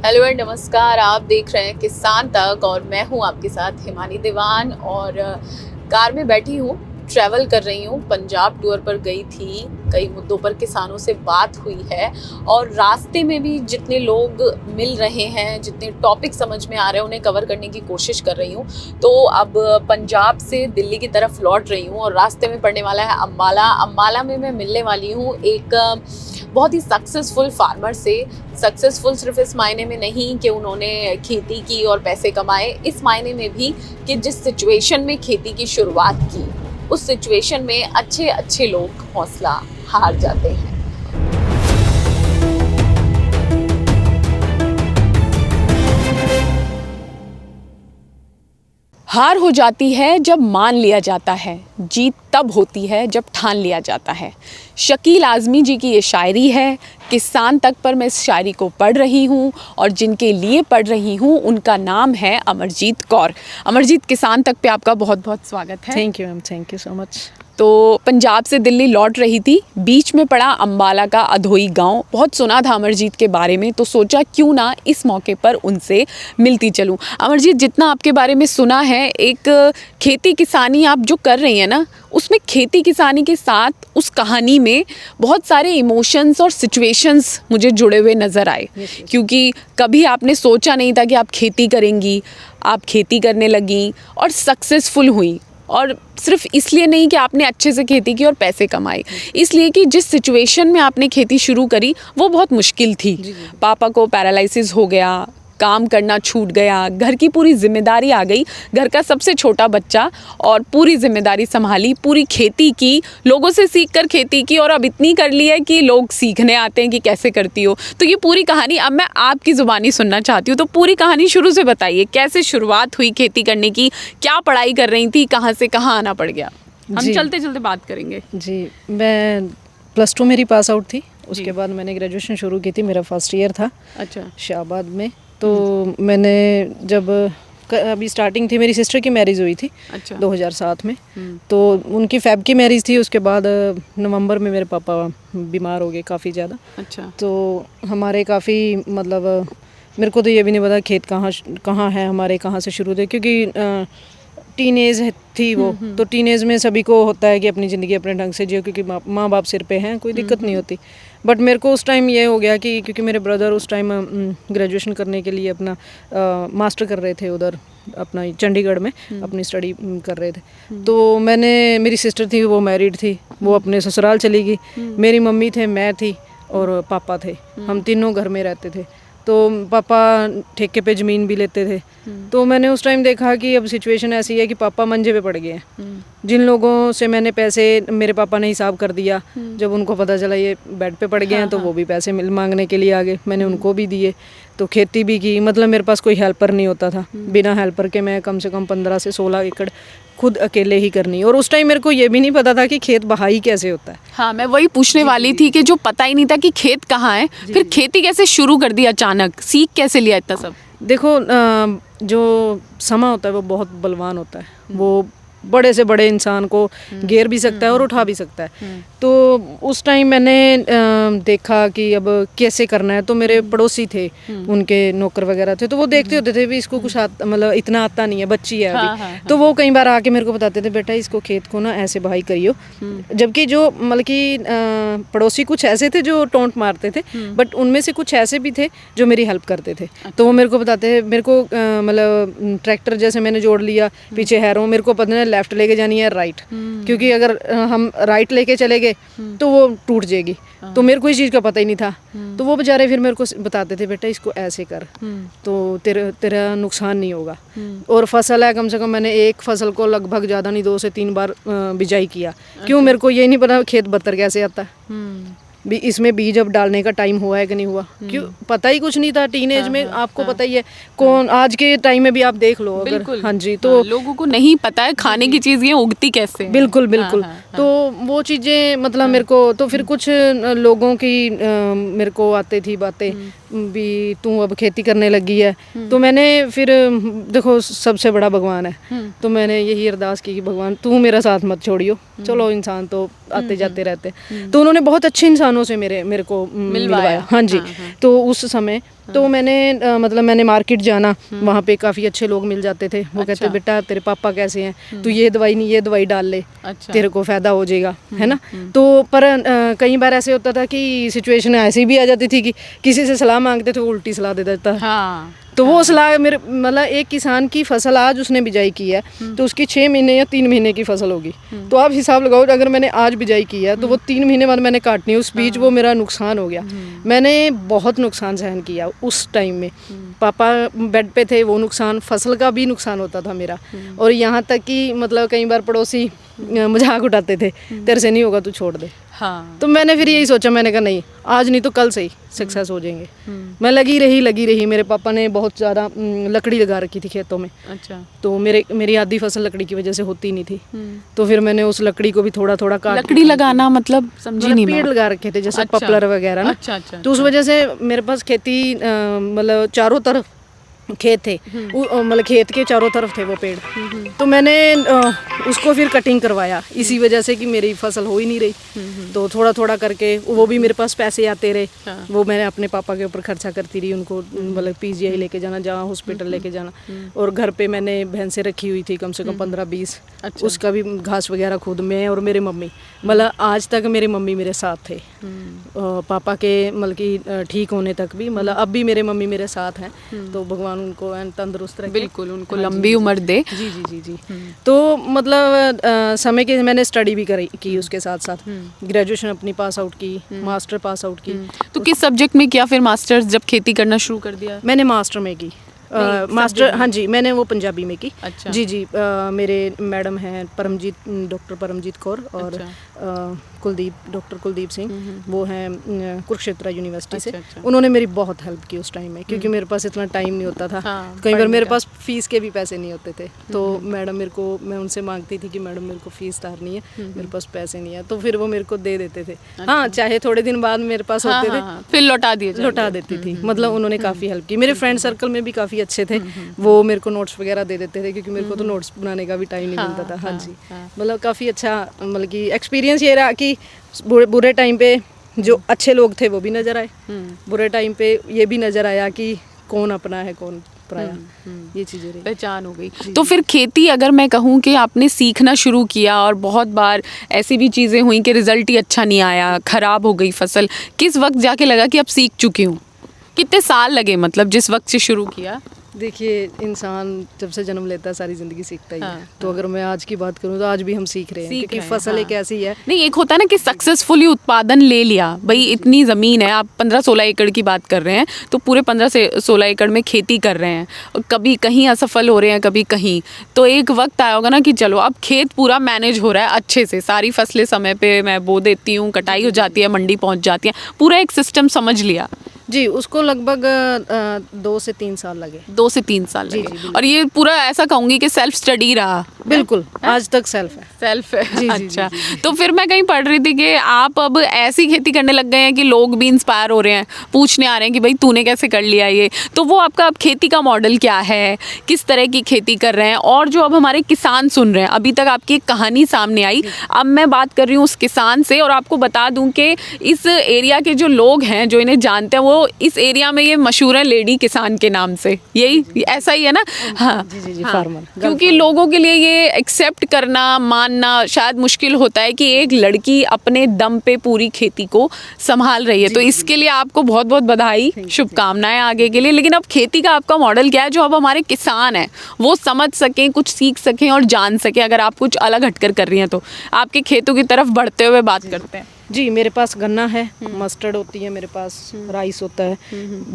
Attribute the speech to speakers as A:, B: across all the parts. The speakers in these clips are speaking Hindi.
A: हेलो एंड नमस्कार। आप देख रहे हैं किसान तक और मैं हूं आपके साथ हिमानी दीवान और कार में बैठी हूं, ट्रैवल कर रही हूं। पंजाब टूर पर गई थी, कई मुद्दों पर किसानों से बात हुई है और रास्ते में भी जितने लोग मिल रहे हैं, जितने टॉपिक समझ में आ रहे हैं, उन्हें कवर करने की कोशिश कर रही हूं। तो अब पंजाब से दिल्ली की तरफ लौट रही हूं और रास्ते में पड़ने वाला है अम्बाला। अम्बाला में मैं मिलने वाली हूं एक बहुत ही सक्सेसफुल फार्मर से। सक्सेसफुल सिर्फ इस मायने में नहीं कि उन्होंने खेती की और पैसे कमाए, इस मायने में भी कि जिस सिचुएशन में खेती की शुरुआत की, उस सिचुएशन में अच्छे अच्छे लोग हौसला हार जाते हैं। हार हो जाती है जब मान लिया जाता है, जीत तब होती है जब ठान लिया जाता है। शकील आज़मी जी की ये शायरी है। किसान तक पर मैं इस शायरी को पढ़ रही हूँ और जिनके लिए पढ़ रही हूँ उनका नाम है अमरजीत कौर। अमरजीत, किसान तक पे आपका बहुत बहुत स्वागत है।
B: Thank you ma'am, thank you so much.
A: तो पंजाब से दिल्ली लौट रही थी, बीच में पड़ा अम्बाला का अधोई गांव। बहुत सुना था अमरजीत के बारे में, तो सोचा क्यों ना इस मौके पर उनसे मिलती चलूं। अमरजीत, जितना आपके बारे में सुना है, एक खेती किसानी आप जो कर रही हैं ना, उसमें खेती किसानी के साथ उस कहानी में बहुत सारे इमोशंस और सिचुएशंस मुझे जुड़े हुए नज़र आए। क्योंकि कभी आपने सोचा नहीं था कि आप खेती करेंगी, आप खेती करने लगी और सक्सेसफुल हुई। और सिर्फ इसलिए नहीं कि आपने अच्छे से खेती की और पैसे कमाए, इसलिए कि जिस सिचुएशन में आपने खेती शुरू करी वो बहुत मुश्किल थी। पापा को पैरालिसिस हो गया, काम करना छूट गया, घर की पूरी जिम्मेदारी आ गई, घर का सबसे छोटा बच्चा, और पूरी जिम्मेदारी संभाली, पूरी खेती की, लोगों से सीख कर खेती की, और अब इतनी कर ली है कि लोग सीखने आते हैं कि कैसे करती हो। तो ये पूरी कहानी अब मैं आपकी ज़ुबानी सुनना चाहती हूँ। तो पूरी कहानी शुरू से बताइए, कैसे शुरुआत हुई खेती करने की, क्या पढ़ाई कर रही थी, कहाँ से कहाँ आना पड़ गया। हम चलते चलते बात करेंगे।
B: जी, मैं +2 मेरी पास आउट थी। उसके बाद मैंने ग्रेजुएशन शुरू की थी, मेरा फर्स्ट ईयर था।
A: अच्छा।
B: शाहबाद में। तो मैंने जब अभी स्टार्टिंग थी, मेरी सिस्टर की मैरिज हुई थी। अच्छा। 2007 में। तो उनकी फ़ेब की मैरिज थी। उसके बाद नवंबर में मेरे पापा बीमार हो गए काफ़ी ज़्यादा। अच्छा। तो हमारे काफ़ी मतलब मेरे को तो ये भी नहीं पता खेत कहाँ है हमारे, कहाँ से शुरू थे, क्योंकि टीनेज थी वो। तो टीनेज में सभी को होता है कि अपनी ज़िंदगी अपने ढंग से जियो, क्योंकि माँ बाप सिर पे हैं, कोई दिक्कत नहीं होती। बट मेरे को उस टाइम ये हो गया कि क्योंकि मेरे ब्रदर उस टाइम ग्रेजुएशन करने के लिए अपना मास्टर कर रहे थे उधर अपना चंडीगढ़ में, अपनी स्टडी कर रहे थे। तो मेरी सिस्टर थी, वो मैरिड थी, वो अपने ससुराल चली गई। मेरी मम्मी थे, मैं थी और पापा थे। हम तीनों घर में रहते थे। तो पापा ठेके पे ज़मीन भी लेते थे। तो मैंने उस टाइम देखा कि अब सिचुएशन ऐसी है कि पापा मंजे पे पड़ गए हैं। जिन लोगों से मैंने पैसे, मेरे पापा ने हिसाब कर दिया, जब उनको पता चला ये बेड पे पड़ गए हैं, तो वो भी पैसे मांगने के लिए आ गए। मैंने उनको भी दिए, तो खेती भी की। मतलब मेरे पास कोई हेल्पर नहीं होता था। बिना हेल्पर के मैं कम से कम 15 से 16 एकड़ खुद अकेले ही करनी। और उस टाइम मेरे को ये भी नहीं पता था कि खेत बहाई कैसे होता है।
A: हाँ, मैं वही पूछने वाली थी कि जो पता ही नहीं था कि खेत कहाँ है, फिर खेती कैसे शुरू कर दी अचानक, सीख कैसे लिया इतना सब।
B: देखो, जो समा होता है वो बहुत बलवान होता है। वो बड़े से बड़े इंसान को घेर भी सकता है और उठा भी सकता है। तो उस टाइम मैंने देखा कि अब कैसे करना है। तो मेरे पड़ोसी थे, उनके नौकर वगैरह थे, तो वो देखते होते थे भी इसको कुछ मतलब इतना आता नहीं है, बच्ची है अभी। हाँ। तो वो कई बार आके मेरे को बताते थे, बेटा इसको खेत को ना ऐसे बहाई करियो। जबकि जो मतलब कि पड़ोसी कुछ ऐसे थे जो टोंट मारते थे, बट उनमें से कुछ ऐसे भी थे जो मेरी हेल्प करते थे। तो वो मेरे को बताते थे, मेरे को मतलब ट्रैक्टर जैसे मैंने जोड़ लिया, पीछे हैरो, मेरे को पता नहीं लेफ्ट लेके जानी है राइट, क्योंकि अगर हम राइट लेके चले गए तो वो टूट जाएगी। तो मेरे को इस चीज़ का पता ही नहीं था। तो वो बेचारे फिर मेरे को बताते थे, बेटा इसको ऐसे कर, तो तेरा नुकसान नहीं होगा। और फसल है, कम से कम मैंने एक फसल को लगभग ज़्यादा नहीं 2 से 3 बार बिजाई किया। क्यों, मेरे को ये नहीं पता खेत बत्तर कैसे आता है, भी इसमें बीज अब डालने का टाइम हुआ है कि नहीं हुआ, क्यों पता ही कुछ नहीं था टीनेज में। आपको पता ही है कौन आज के टाइम में भी आप देख लो अगर। हाँ जी। तो
A: लोगों को नहीं पता है खाने की चीज़ ये उगती कैसे है।
B: बिल्कुल बिल्कुल। तो वो चीज़ें मतलब मेरे को तो फिर कुछ लोगों की मेरे को आती थी बातें भी, तू अब खेती करने लगी है। तो मैंने फिर देखो सबसे बड़ा भगवान है, तो मैंने यही अरदास की कि भगवान तू मेरा साथ मत छोड़ियो। चलो इंसान तो आते जाते रहते। तो उन्होंने बहुत अच्छे इंसानों से मेरे को मिलवाया। हाँ जी। तो उस समय तो मैंने मतलब मैंने मार्केट जाना, वहाँ पे काफ़ी अच्छे लोग मिल जाते थे। वो कहते बेटा तेरे पापा कैसे हैं, तू ये दवाई नहीं ये दवाई डाल ले, तेरे को फ़ायदा हो जाएगा, है ना। तो पर कई बार ऐसे होता था कि सिचुएशन ऐसी भी आ जाती थी कि किसी से सलाह मांगते थे, वो उल्टी सलाह दे देता।
A: हाँ।
B: तो वो सलाह मेरे मतलब एक किसान की फसल आज उसने बिजाई की है तो उसकी 6 महीने या 3 महीने की फसल होगी। तो आप हिसाब लगाओ, अगर मैंने आज बिजाई की है तो वो 3 महीने बाद मैंने काटनी है, उस बीच वो मेरा नुकसान हो गया। मैंने बहुत नुकसान सहन किया उस टाइम में। पापा बेड पे थे, वो नुकसान, फसल का भी नुकसान होता था मेरा। और यहाँ तक कि मतलब कई बार पड़ोसी मजाक उड़ाते थे, तेरे से नहीं होगा तू छोड़ दे।
A: हाँ।
B: तो मैंने फिर यही सोचा, मैंने कहा नहीं आज नहीं तो कल से ही सक्सेस हो जाएंगे। मैं लगी रही। मेरे पापा ने बहुत ज़्यादा लकड़ी लगा रखी थी खेतों में।
A: अच्छा।
B: तो मेरी आधी फसल लकड़ी की वजह से होती नहीं थी। तो फिर मैंने उस लकड़ी को भी थोड़ा थोड़ा काट,
A: लकड़ी लगाना मतलब समझी नहीं मैं।
B: पेड़ लगा रखे थे जैसे
A: अच्छा।
B: पॉपुलर वगैरह ना।
A: अच्छा।
B: तो उस वजह से मेरे पास खेती मतलब चारों तरफ खेत थे, मतलब खेत के चारों तरफ थे वो पेड़। तो मैंने उसको फिर कटिंग करवाया इसी वजह से कि मेरी फसल हो ही नहीं रही। तो थोड़ा थोड़ा करके वो भी मेरे पास पैसे आते रहे। वो मैंने अपने पापा के ऊपर खर्चा करती रही, उनको मतलब पीजीआई लेके जाना, जहाँ हॉस्पिटल लेके जाना। और घर पे मैंने भैंसें रखी हुई थी कम से कम 15-20। उसका भी घास वगैरह खुद, मैं और मेरे मम्मी, मतलब आज तक मेरे मम्मी मेरे साथ थे। पापा के मतलब कि ठीक होने तक भी, मतलब अब भी मेरे मम्मी मेरे साथ हैं। तो भगवान उनको तंदुरुस्त रखे,
A: बिल्कुल उनको लंबी उम्र दे।
B: जी। तो मतलब समय के मैंने स्टडी भी की उसके साथ साथ। ग्रेजुएशन अपनी पास आउट की, मास्टर पास आउट की।
A: तो किस सब्जेक्ट में किया फिर मास्टर्स जब खेती करना शुरू कर दिया?
B: मैंने मास्टर में की। मास्टर, हाँ जी, मैंने वो पंजाबी में की।
A: अच्छा।
B: जी। मेरे मैडम हैं डॉक्टर परमजीत कौर और डॉक्टर कुलदीप सिंह, वो हैं कुरुक्षेत्र यूनिवर्सिटी से। उन्होंने मेरी बहुत हेल्प की उस टाइम में, क्योंकि मेरे पास इतना टाइम नहीं होता था। कई बार मेरे पास फीस के भी पैसे नहीं होते थे। तो मैडम मैं उनसे मांगती थी कि मैडम मेरे को फीस तारनी है, मेरे पास पैसे नहीं है। तो फिर वो मेरे को दे देते थे। हाँ, चाहे थोड़े दिन बाद मेरे पास होते थे,
A: फिर लौटा देती
B: थी। मतलब उन्होंने काफ़ी हेल्प की। मेरे फ्रेंड सर्कल में भी काफ़ी अच्छे थे, वो मेरे को नोट्स वगैरह दे देते थे, क्योंकि मेरे को तो नोट्स बनाने का भी टाइम नहीं मिलता था। हाँ जी, मतलब काफ़ी अच्छा मतलब कि एक्सपीरियंस ये रहा कि बुरे टाइम पे जो अच्छे लोग थे वो भी नज़र आए, बुरे टाइम पे ये भी नज़र आया कि कौन अपना है कौन पराया, ये चीज़ें रही,
A: पहचान हो गई। तो फिर खेती अगर मैं कहूँ कि आपने सीखना शुरू किया और बहुत बार ऐसी भी चीज़ें हुई कि रिज़ल्ट ही अच्छा नहीं आया, ख़राब हो गई फसल, किस वक्त जाके लगा कि अब सीख चुकी हूँ? कितने साल लगे मतलब जिस वक्त से शुरू किया?
B: देखिए, इंसान जब से जन्म लेता है सारी ज़िंदगी सीखता ही है। तो अगर मैं आज की बात करूँ तो आज भी हम सीख रहे हैं, क्योंकि फसल एक ऐसी है।
A: नहीं, एक होता है ना कि सक्सेसफुली उत्पादन ले लिया, भाई इतनी ज़मीन है, आप 15-16 एकड़ की बात कर रहे हैं, तो पूरे 15 से 16 एकड़ में खेती कर रहे हैं, और कभी कहीं असफल हो रहे हैं, कभी कहीं। तो एक वक्त आया होगा ना कि चलो अब खेत पूरा मैनेज हो रहा है अच्छे से, सारी फसलें समय पे मैं बो देती हूँ, कटाई हो जाती है, मंडी पहुँच जाती है, पूरा एक सिस्टम समझ लिया।
B: जी, उसको लगभग 2 से 3 साल लगे।
A: 2 से 3 साल लगे। और ये पूरा ऐसा कहूँगी कि सेल्फ स्टडी रहा?
B: बिल्कुल, आज तक सेल्फ है।
A: जी, अच्छा। तो फिर मैं कहीं पढ़ रही थी कि आप अब ऐसी खेती करने लग गए हैं कि लोग भी इंस्पायर हो रहे हैं, पूछने आ रहे हैं कि भाई तूने कैसे कर लिया ये। तो वो आपका अब खेती का मॉडल क्या है, किस तरह की खेती कर रहे हैं? और जो अब हमारे किसान सुन रहे हैं, अभी तक आपकी एक कहानी सामने आई, अब मैं बात कर रही हूँ उस किसान से। और आपको बता दूँ कि इस एरिया के जो लोग हैं जो इन्हें जानते हैं, वो इस एरिया में ये मशहूर है लेडी किसान के नाम से। यही ऐसा ही है ना? हाँ
B: जी,
A: हाँ।
B: फार्मर।
A: क्योंकि लोगों के लिए ये एक्सेप्ट करना, मानना शायद मुश्किल होता है कि एक लड़की अपने दम पे पूरी खेती को संभाल रही है। तो इसके लिए आपको बहुत बहुत बधाई, शुभकामनाएं आगे के लिए। लेकिन अब खेती का आपका मॉडल क्या है जो अब हमारे किसान हैं वो समझ सकें, कुछ सीख सकें और जान सकें? अगर आप कुछ अलग हटकर कर रही हैं तो आपके खेतों की तरफ बढ़ते हुए बात करते हैं।
B: जी, मेरे पास गन्ना है, मस्टर्ड होती है मेरे पास, राइस होता है,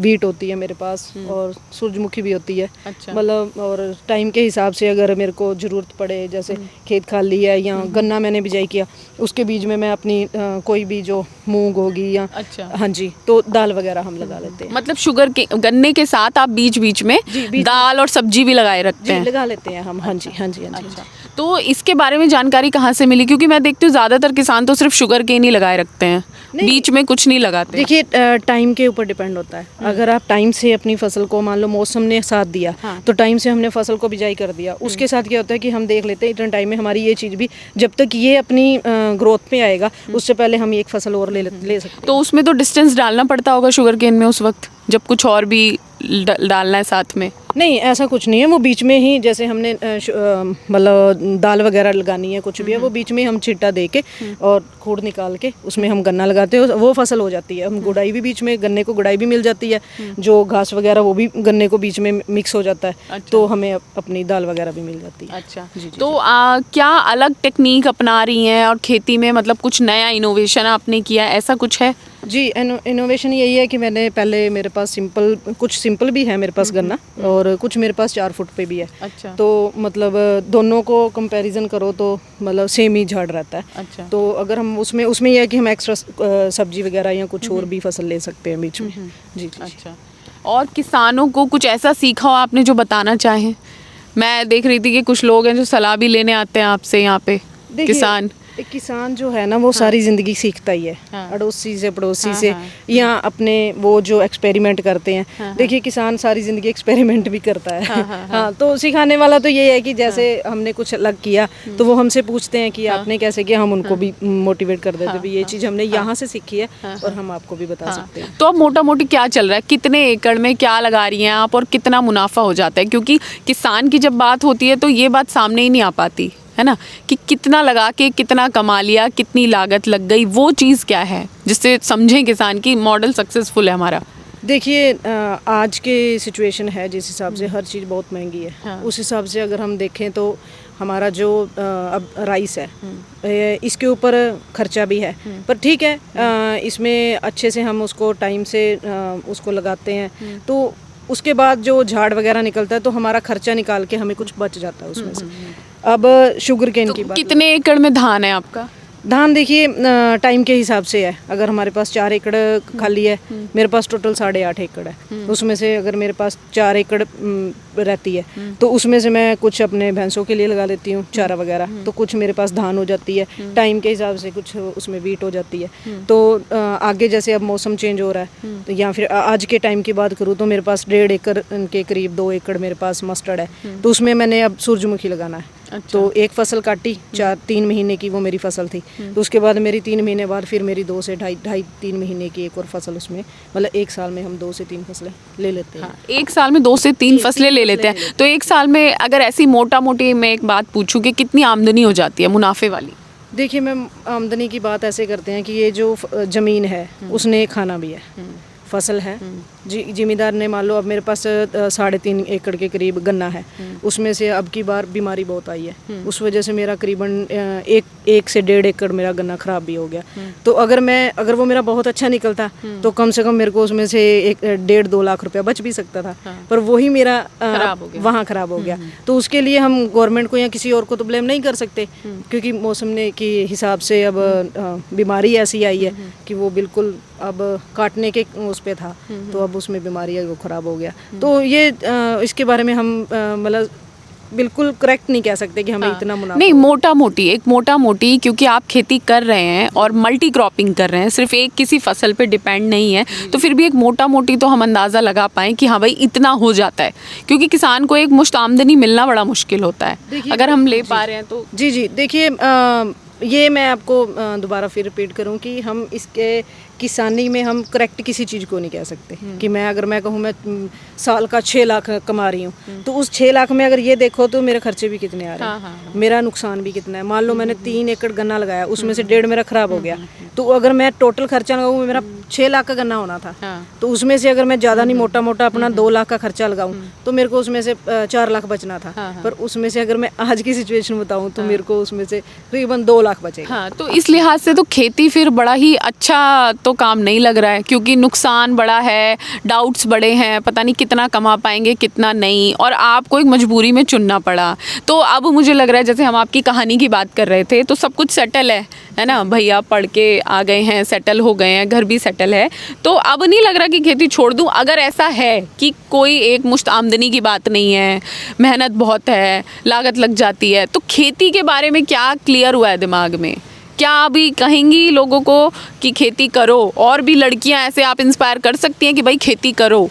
B: बीट होती है मेरे पास, और सूरजमुखी भी होती है।
A: अच्छा।
B: मतलब और टाइम के हिसाब से अगर मेरे को ज़रूरत पड़े, जैसे खेत खाली है या गन्ना मैंने बिजाई किया, उसके बीज में मैं अपनी कोई भी जो मूंग होगी या
A: अच्छा।
B: हाँ जी, तो दाल वगैरह हम लगा लेते हैं।
A: मतलब शुगर के गन्ने के साथ आप बीच बीच में दाल और सब्जी भी लगाए रखते हैं?
B: लगा लेते हैं हम। हाँ जी।
A: अच्छा। तो इसके बारे में जानकारी कहाँ से मिली? क्योंकि मैं देखती हूँ ज़्यादातर किसान तो सिर्फ शुगर केन ही लगाए रखते हैं, बीच में कुछ नहीं लगाते?
B: देखिए टाइम के ऊपर डिपेंड होता है। अगर आप टाइम से अपनी फसल को, मान लो मौसम ने साथ दिया तो टाइम से हमने फसल को बिजाई कर दिया, उसके साथ क्या होता है कि हम देख लेते हैं इतने टाइम में हमारी ये चीज़ भी, जब तक ये अपनी ग्रोथ पे आएगा उससे पहले हम एक फसल और ले सकते हैं।
A: तो उसमें तो डिस्टेंस डालना पड़ता होगा शुगर केन में उस वक्त, जब कुछ और भी डालना है साथ में?
B: नहीं, ऐसा कुछ नहीं है। वो बीच में ही, जैसे हमने मतलब दाल वगैरह लगानी है, कुछ भी है, वो बीच में हम छिट्टा दे के और खूड़ निकाल के उसमें हम गन्ना लगाते हैं, वो फसल हो जाती है। हम गुड़ाई भी बीच में, गन्ने को गुड़ाई भी मिल जाती है, जो घास वगैरह वो भी गन्ने को बीच में मिक्स हो जाता है। अच्छा। तो हमें अपनी दाल वगैरह भी मिल जाती है।
A: अच्छा जी, तो क्या अलग टेक्निक अपना रही हैं और खेती में, मतलब कुछ नया इनोवेशन आपने किया, ऐसा कुछ है?
B: जी, इनोवेशन यही है कि मैंने पहले, मेरे पास सिंपल भी है मेरे पास गन्ना, और कुछ मेरे पास 4 फुट पे भी है।
A: अच्छा।
B: तो मतलब दोनों को कंपैरिजन करो तो मतलब सेम ही झाड़ रहता है। अच्छा। तो अगर हम उसमें यह है कि हम एक्स्ट्रा सब्जी वगैरह या कुछ और भी फसल ले सकते हैं बीच में। जी।
A: अच्छा। और किसानों को कुछ ऐसा सीखा हो आपने जो बताना चाहें? मैं देख रही थी कि कुछ लोग हैं जो सलाह भी लेने आते हैं आपसे यहाँ पे।
B: किसान जो है ना, वो सारी ज़िंदगी सीखता ही है। अड़ोसी से, पड़ोसी से, या अपने वो जो एक्सपेरिमेंट करते हैं। देखिए, किसान सारी ज़िंदगी एक्सपेरिमेंट भी करता है। हाँ, तो सिखाने वाला तो ये है कि जैसे हमने कुछ अलग किया तो वो हमसे पूछते हैं कि आपने कैसे किया, हम उनको भी मोटिवेट कर देते हैं, ये चीज़ हमने यहाँ से सीखी है और हम आपको भी बता सकते हैं।
A: तो अब मोटा मोटी क्या चल रहा है, कितने एकड़ में क्या लगा रही हैं आप और कितना मुनाफा हो जाता है? क्योंकि किसान की जब बात होती है तो ये बात सामने ही नहीं आ पाती है ना, कि कितना लगा के कितना कमा लिया, कितनी लागत लग गई, वो चीज़ क्या है जिससे समझें किसान की मॉडल सक्सेसफुल है हमारा?
B: देखिए, आज के सिचुएशन है जिस हिसाब से हर चीज़ बहुत महंगी है। हाँ। उस हिसाब से अगर हम देखें तो हमारा जो अब राइस है, इसके ऊपर खर्चा भी है, पर ठीक है, इसमें अच्छे से हम उसको टाइम से उसको लगाते हैं तो उसके बाद जो झाड़ वगैरह निकलता है तो हमारा खर्चा निकाल के हमें कुछ बच जाता है उसमें से। अब शुगर केन की बात,
A: कितने एकड़ में धान है आपका?
B: धान देखिए टाइम के हिसाब से है। अगर हमारे पास 4 एकड़ खाली है, मेरे पास टोटल 8.5 एकड़ है, उसमें से अगर मेरे पास 4 एकड़ रहती है तो उसमें से मैं कुछ अपने भैंसों के लिए लगा लेती हूँ, चारा वगैरह, तो कुछ मेरे पास धान हो जाती है। टाइम के हिसाब से कुछ उसमें वीट हो जाती है। तो आगे जैसे अब मौसम चेंज हो रहा है तो, या फिर आज के टाइम की बात करूँ तो मेरे पास 1.5 एकड़ के करीब, 2 एकड़ मेरे पास मस्टर्ड है, तो उसमें मैंने अब सूरजमुखी लगाना है। अच्छा। तो एक फसल काटी 3 महीने की, वो मेरी फसल थी। तो उसके बाद मेरी 3 महीने बाद फिर मेरी 2 से ढाई 3 महीने की एक और फसल, उसमें मतलब एक साल में हम 2 से 3 फसलें ले लेते हैं।
A: हाँ, एक साल में 2 से 3 फसलें ले लेते हैं। तो एक साल में अगर ऐसी मोटा मोटी मैं एक बात पूछूं कि कितनी आमदनी हो जाती है मुनाफे वाली?
B: देखिए मैम, आमदनी की बात ऐसे करते हैं कि ये जो ज़मीन है उसने खाना भी है, फसल है। जिमीदार ने, मान लो अब मेरे पास 3.5 एकड़ के करीब गन्ना है, उसमें से अब की बार बीमारी बहुत आई है, उस वजह से मेरा करीबन 1 से 1.5 एकड़ मेरा गन्ना ख़राब भी हो गया। तो अगर वो मेरा बहुत अच्छा निकलता तो कम से कम मेरे को उसमें से 1.5-2 लाख रुपया बच भी सकता था, पर वही मेरा वहाँ ख़राब हो गया। तो उसके लिए हम गवर्नमेंट को या किसी और को तो ब्लेम नहीं कर सकते, क्योंकि मौसम ने के हिसाब से अब बीमारी ऐसी आई है कि वो बिल्कुल अब काटने के उस पे था, तो अब उसमें बीमारी है, वो ख़राब हो गया। तो ये इसके बारे में हम मतलब बिल्कुल करेक्ट नहीं कह सकते कि हमें इतना मुनाफा
A: नहीं, मोटा मोटी क्योंकि आप खेती कर रहे हैं और मल्टी क्रॉपिंग कर रहे हैं, सिर्फ एक किसी फसल पे डिपेंड नहीं है, तो फिर भी एक मोटा मोटी तो हम अंदाज़ा लगा पाएँ कि हाँ भाई इतना हो जाता है, क्योंकि किसान को एक मुश्त आमदनी मिलना बड़ा मुश्किल होता है अगर हम ले पा रहे हैं तो।
B: जी, देखिए ये मैं आपको दोबारा फिर रिपीट करूं कि हम इसके किसानी में हम करेक्ट किसी चीज़ को नहीं कह सकते कि अगर मैं कहूँ मैं साल का 6 लाख कमा रही हूँ, तो उस 6 लाख में अगर ये देखो तो मेरे खर्चे भी कितने आ रहे हैं, मेरा नुकसान भी कितना है। मान लो मैंने 3 एकड़ गन्ना लगाया, उसमें से 1.5 मेरा ख़राब हो गया, तो अगर मैं टोटल खर्चा लगाऊँ, मेरा 6 लाख का गन्ना होना था, तो उसमें से अगर मैं ज़्यादा नहीं, मोटा अपना 2 लाख का खर्चा लगाऊँ तो मेरे को उसमें से 4 लाख बचना था, पर उसमें से अगर मैं आज की सिचुएशन बताऊँ तो मेरे को उसमें से तकरीबन 2 लाख बचेगा।
A: हाँ, तो इस लिहाज से तो खेती फिर बड़ा ही अच्छा तो काम नहीं लग रहा है, क्योंकि नुकसान बड़ा है, डाउट्स बड़े हैं, पता नहीं कितना कमा पाएंगे कितना नहीं, और आपको एक मजबूरी में चुनना पड़ा। तो अब मुझे लग रहा है जैसे हम आपकी कहानी की बात कर रहे थे, तो सब कुछ सेटल है ना, भैया पढ़ के आ गए हैं, सेटल हो गए हैं, घर भी सेटल है, तो अब नहीं लग रहा कि खेती छोड़ दूं। अगर ऐसा है कि कोई एक मुश्त आमदनी की बात नहीं है, मेहनत बहुत है, लागत लग जाती है, तो खेती के बारे में क्या क्लियर हुआ है दिमाग में क्या अभी कहेंगी लोगों को कि खेती करो, और भी लड़कियां ऐसे आप इंस्पायर कर सकती हैं कि भाई खेती करो,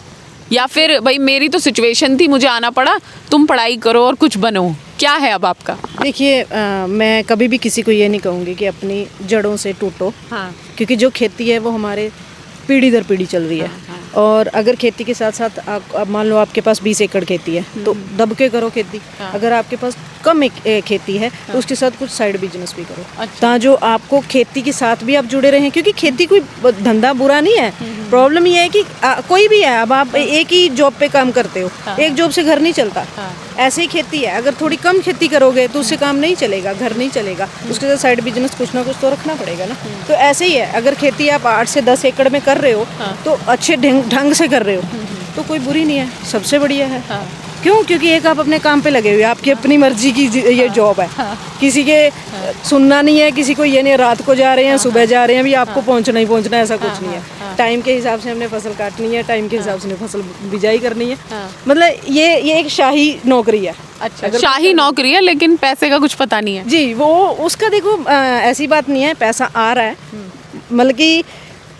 A: या फिर भाई मेरी तो सिचुएशन थी मुझे आना पड़ा, तुम पढ़ाई करो और कुछ बनो, क्या है अब आपका?
B: देखिए मैं कभी भी किसी को ये नहीं कहूँगी कि अपनी जड़ों से टूटो।
A: हाँ।
B: क्योंकि जो खेती है वो हमारे पीढ़ी दर पीढ़ी चल रही है। और अगर खेती के साथ साथ आप मान लो आपके पास 20 एकड़ खेती है तो दब के करो खेती। अगर आपके पास कम खेती है तो उसके साथ कुछ साइड बिजनेस भी करो। अच्छा। जो आपको खेती के साथ भी आप जुड़े रहें, क्योंकि खेती कोई धंधा बुरा नहीं है। प्रॉब्लम ये है कि कोई भी है, अब आप एक ही जॉब पे काम करते हो, एक जॉब से घर नहीं चलता। ऐसे ही खेती है, अगर थोड़ी कम खेती करोगे तो उससे काम नहीं चलेगा, घर नहीं चलेगा, उसके साथ साइड बिजनेस कुछ ना कुछ तो रखना पड़ेगा ना। तो ऐसे ही है, अगर खेती आप 8 से 10 एकड़ में कर रहे हो तो अच्छे ढंग से कर रहे हो तो कोई बुरी नहीं है, सबसे बढ़िया है। क्यों? क्योंकि एक आप अपने काम पे लगे हुए, आपकी अपनी मर्जी की ये जॉब है। किसी के सुनना नहीं है, किसी को ये नहीं रात को जा रहे हैं सुबह जा रहे हैं, भी आपको पहुंचना ही पहुंचना है, ऐसा कुछ नहीं है। टाइम के हिसाब से हमने फसल काटनी है, टाइम के हिसाब से हमने फसल बिजाई करनी है। मतलब ये एक शाही नौकरी है।
A: अच्छा, शाही नौकरी है, लेकिन पैसे का कुछ पता नहीं है
B: जी। वो उसका देखो ऐसी बात नहीं है, पैसा आ रहा है, मतलब कि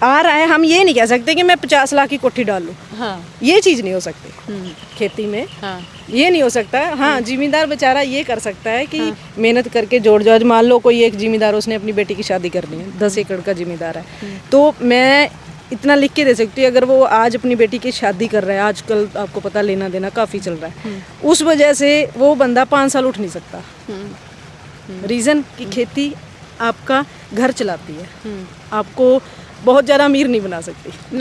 B: आ रहा है। हम ये नहीं कह सकते कि मैं 50 लाख की कोठी डाल लूँ। हाँ। ये चीज़ नहीं हो सकती खेती में। हाँ। ये नहीं हो सकता। हाँ, जिम्मेदार बेचारा ये कर सकता है कि मेहनत करके जोड़ जाड़, मान लो कोई एक जिम्मेदार उसने अपनी बेटी की शादी करनी है, 10 एकड़ का जिम्मेदार है, तो मैं इतना लिख के दे सकती हूँ, अगर वो आज अपनी बेटी की शादी कर रहा है, आजकल आपको पता लेना देना काफ़ी चल रहा है, उस वजह से वो बंदा 5 साल उठ नहीं सकता। रीज़न कि खेती आपका घर चलाती है, आपको बहुत ज़्यादा अमीर नहीं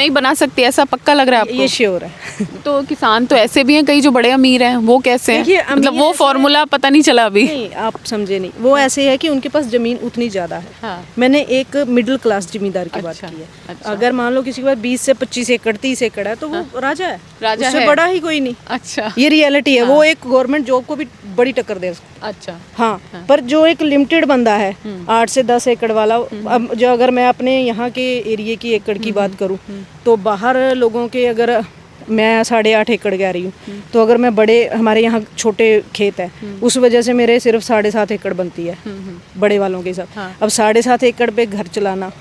B: बना सकती, ऐसा पक्का लग रहा है आपको? ये श्योर है।
A: तो किसान तो ऐसे भी हैं कई जो बड़े अमीर हैं, वो कैसे हैं? मतलब वो फॉर्मूला पता नहीं चला अभी।
B: नहीं, आप समझे नहीं। वो ऐसे है कि उनके पास ज़मीन उतनी ज़्यादा है। हाँ। मैंने एक मिडिल क्लास जिम्मेदार की बात की है। अच्छा। अगर मान लो किसी के पास 20 से 25 एकड़ 30 एकड़ है तो वो राजा है, उससे बड़ा ही कोई नहीं। अच्छा, ये रियलिटी है। वो एक गवर्नमेंट जॉब को भी बड़ी टक्कर दे सकता। अच्छा। हाँ, पर जो एक लिमिटेड बंदा है 8 से 10 एकड़ वाला, अब जो अगर मैं अपने यहाँ के एरिया की एकड़ की बात करूं तो बाहर लोगों के, अगर मैं 8.5 एकड़ कह रही हूँ, तो अगर मैं बड़े, हमारे यहाँ छोटे खेत है, उस वजह से मेरे सिर्फ 7.5 एकड़ बनती है बड़े वालों के साथ। अब 7.5 एकड़ पे घर चलाना,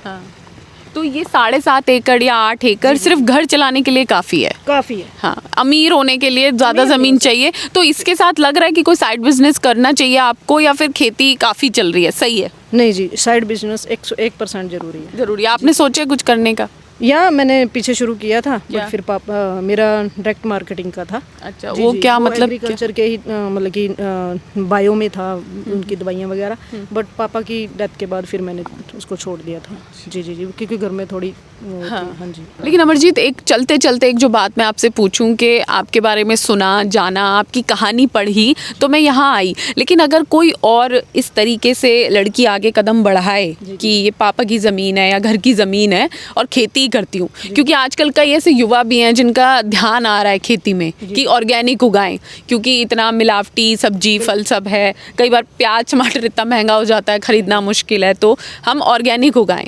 A: तो ये 7.5 एकड़ या 8 एकड़ सिर्फ घर चलाने के लिए काफ़ी है। हाँ, अमीर होने के लिए ज़्यादा ज़मीन चाहिए। तो इसके साथ लग रहा है कि कोई साइड बिजनेस करना चाहिए आपको, या फिर खेती काफ़ी चल रही है, सही है?
B: नहीं जी, साइड बिजनेस 101% जरूरी है।
A: आपने सोचा कुछ करने का?
B: या मैंने पीछे शुरू किया था, बट फिर पापा, मेरा डायरेक्ट मार्केटिंग का था। अच्छा, वो क्या मतलब? एग्रीकल्चर के ही मतलब कि बायो में था, उनकी दवाइयाँ वगैरह, बट पापा की डेथ के बाद फिर मैंने उसको छोड़ दिया था। जी, क्योंकि घर में थोड़ी हाँ जी।
A: लेकिन अमरजीत, एक चलते चलते एक जो बात मैं आपसे पूछूं कि आपके बारे में सुना जाना, आपकी कहानी पढ़ी तो मैं यहाँ आई, लेकिन अगर कोई और इस तरीके से लड़की आगे कदम बढ़ाए कि ये पापा की ज़मीन है या घर की ज़मीन है और खेती करती हूँ, क्योंकि आजकल कई ऐसे युवा भी हैं जिनका ध्यान आ रहा है खेती में कि ऑर्गेनिक उगाएं, क्योंकि इतना मिलावटी सब्जी फल सब है, कई बार प्याज टमाटर इतना महंगा हो जाता है, ख़रीदना मुश्किल है, तो हम ऑर्गेनिक उगाएं।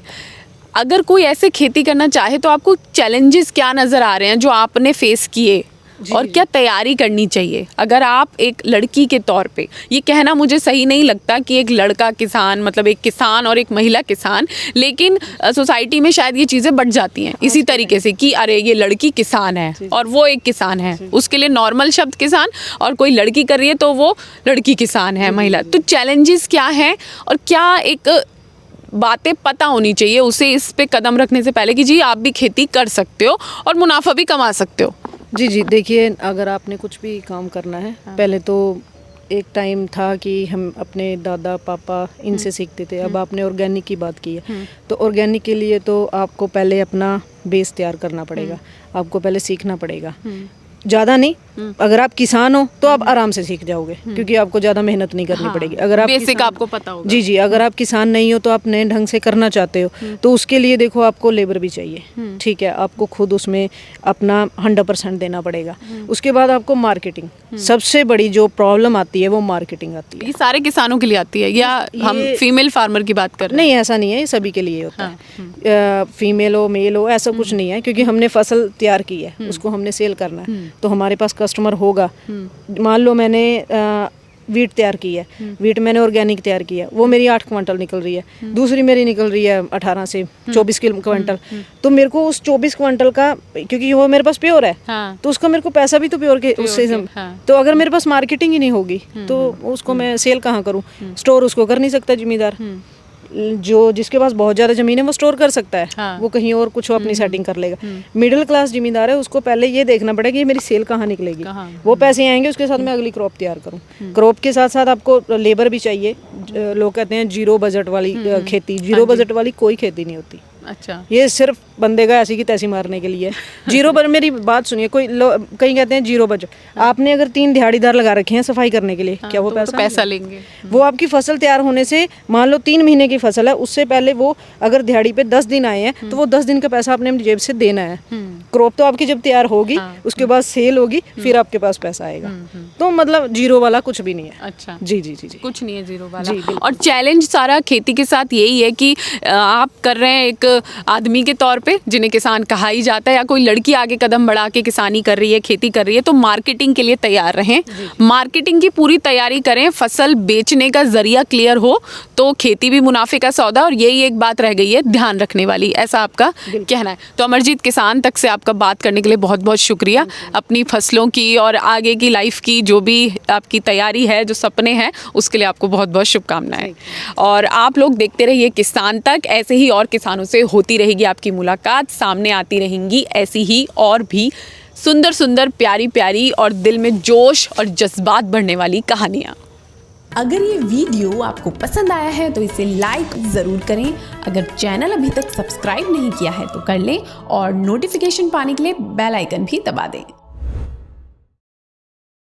A: अगर कोई ऐसे खेती करना चाहे तो आपको चैलेंजेस क्या नज़र आ रहे हैं जो आपने फेस किए, और क्या तैयारी करनी चाहिए? अगर आप एक लड़की के तौर पे, ये कहना मुझे सही नहीं लगता कि एक लड़का किसान, मतलब एक किसान और एक महिला किसान, लेकिन सोसाइटी में शायद ये चीज़ें बढ़ जाती हैं इसी तरीके से कि अरे ये लड़की किसान है और वो एक किसान है, उसके लिए नॉर्मल शब्द किसान, और कोई लड़की कर रही है तो वो लड़की किसान है, महिला। तो चैलेंजेस क्या हैं और क्या एक बातें पता होनी चाहिए उसे इस पे कदम रखने से पहले कि जी आप भी खेती कर सकते हो और मुनाफा भी कमा सकते हो?
B: जी, देखिए, अगर आपने कुछ भी काम करना है, पहले तो एक टाइम था कि हम अपने दादा पापा इनसे सीखते थे। अब आपने ऑर्गेनिक की बात की है, तो ऑर्गेनिक के लिए तो आपको पहले अपना बेस तैयार करना पड़ेगा, आपको पहले सीखना पड़ेगा। ज़्यादा नहीं, अगर आप किसान हो तो आप आराम से सीख जाओगे, क्योंकि आपको ज़्यादा मेहनत नहीं करनी पड़ेगी। अगर आप
A: बेसिक आपको पता होगा।
B: जी, अगर आप किसान नहीं हो तो आप नए ढंग से करना चाहते हो तो उसके लिए देखो आपको लेबर भी चाहिए, ठीक है, आपको खुद उसमें अपना 100% देना पड़ेगा। उसके बाद आपको मार्केटिंग, सबसे बड़ी जो प्रॉब्लम आती है वो मार्केटिंग आती है।
A: ये सारे किसानों के लिए आती है या हम फीमेल फार्मर की बात कर रहे हैं?
B: नहीं, ऐसा नहीं है, ये सभी के लिए होता है, फीमेल हो मेल हो ऐसा कुछ नहीं है, क्योंकि हमने फसल तैयार की है, उसको हमने सेल करना है, तो हमारे पास कस्टमर होगा। मान लो मैंने वीट तैयार की है, वीट मैंने ऑर्गेनिक तैयार की है, वो मेरी 8 क्विंटल निकल रही है, दूसरी मेरी निकल रही है 18 से 24 क्विंटल। तो मेरे को उस 24 क्विंटल का, क्योंकि वो मेरे पास प्योर है, तो उसका मेरे को पैसा भी तो प्योर के उससे तो अगर मेरे पास मार्केटिंग ही नहीं होगी तो उसको मैं सेल कहाँ करूँ? स्टोर उसको कर नहीं सकता जिम्मेदार। जो जिसके पास बहुत ज़्यादा ज़मीन है वो स्टोर कर सकता है, वो कहीं और कुछ अपनी सेटिंग कर लेगा। मिडिल क्लास ज़मींदार है, उसको पहले ये देखना पड़ेगा कि ये मेरी सेल कहाँ निकलेगी, वो पैसे आएंगे, उसके साथ मैं अगली क्रॉप तैयार करूँ। क्रॉप के साथ साथ आपको लेबर भी चाहिए। लोग कहते हैं जीरो बजट वाली खेती, जीरो बजट वाली कोई खेती नहीं होती।
A: अच्छा,
B: ये सिर्फ बंदे का ऐसी की तैसी मारने के लिए जीरो बजट। मेरी बात सुनिए, कहीं कहते हैं जीरो बजट, आपने अगर 3 दिहाड़ीदार लगा रखे हैं सफाई करने के लिए, क्या वो पैसा
A: लेंगे?
B: वो आपकी फसल तैयार होने से, मान लो 3 महीने की फसल है, उससे पहले वो अगर दिहाड़ी पे 10 दिन आए हैं तो वो 10 दिन का पैसा आपने अपनी जेब से देना है। क्रॉप तो आपकी जब तैयार होगी उसके बाद सेल होगी, फिर आपके पास पैसा आएगा। तो मतलब जीरो वाला कुछ भी नहीं है।
A: अच्छा,
B: जी जी जी जी,
A: कुछ नहीं है जीरो वाला। और चैलेंज सारा खेती के साथ यही है कि आप कर रहे हैं एक आदमी के तौर पे, जिन्हें किसान कहा ही जाता है, या कोई लड़की आगे कदम बढ़ा के किसानी कर रही है, खेती कर रही है, तो मार्केटिंग के लिए तैयार रहें, मार्केटिंग की पूरी तैयारी करें, फसल बेचने का जरिया क्लियर हो तो खेती भी मुनाफे का सौदा। और यही एक बात रह गई है ध्यान रखने वाली, ऐसा आपका कहना है। तो अमरजीत किसान तक से आपका बात करने के लिए बहुत बहुत शुक्रिया। अपनी फसलों की और आगे की लाइफ की जो भी आपकी तैयारी है, जो सपने हैं, उसके लिए आपको बहुत बहुत शुभकामनाएं। और आप लोग देखते रहिए किसान तक, ऐसे ही और किसानों से होती रहेगी आपकी मुलाकात, सामने आती रहेंगी ऐसी ही और भी सुंदर सुंदर, प्यारी प्यारी और दिल में जोश और जज्बात भरने वाली कहानियाँ।
C: अगर ये वीडियो आपको पसंद आया है तो इसे लाइक ज़रूर करें। अगर चैनल अभी तक सब्सक्राइब नहीं किया है तो कर लें और नोटिफिकेशन पाने के लिए बेल आइकन भी दबा दें।